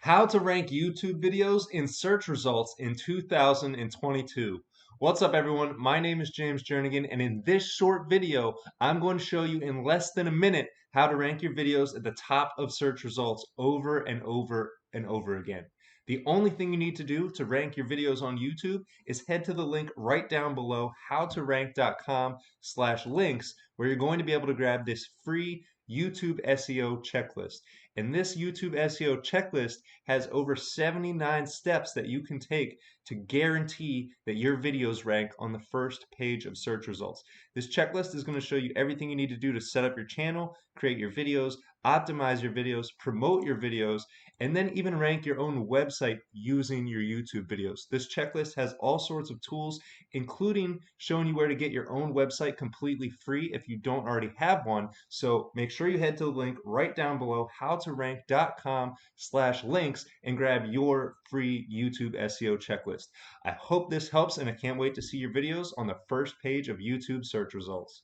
How to rank YouTube videos in search results in 2022. What's up everyone? My name is James Jernigan, and in this short video, I'm going to show you in less than a minute how to rank your videos at the top of search results over and over and over again. The only thing you need to do to rank your videos on YouTube is head to the link right down below, howtorank.com/links, where you're going to be able to grab this free YouTube SEO checklist. And this YouTube SEO checklist has over 79 steps that you can take to guarantee that your videos rank on the first page of search results. This checklist is going to show you everything you need to do to set up your channel, create your videos, optimize your videos, promote your videos, and then even rank your own website using your YouTube videos. This checklist has all sorts of tools, including showing you where to get your own website completely free if you don't already have one. So make sure you head to the link right down below, howtorank.com/links, and grab your free YouTube SEO checklist. I hope this helps, and I can't wait to see your videos on the first page of YouTube search results.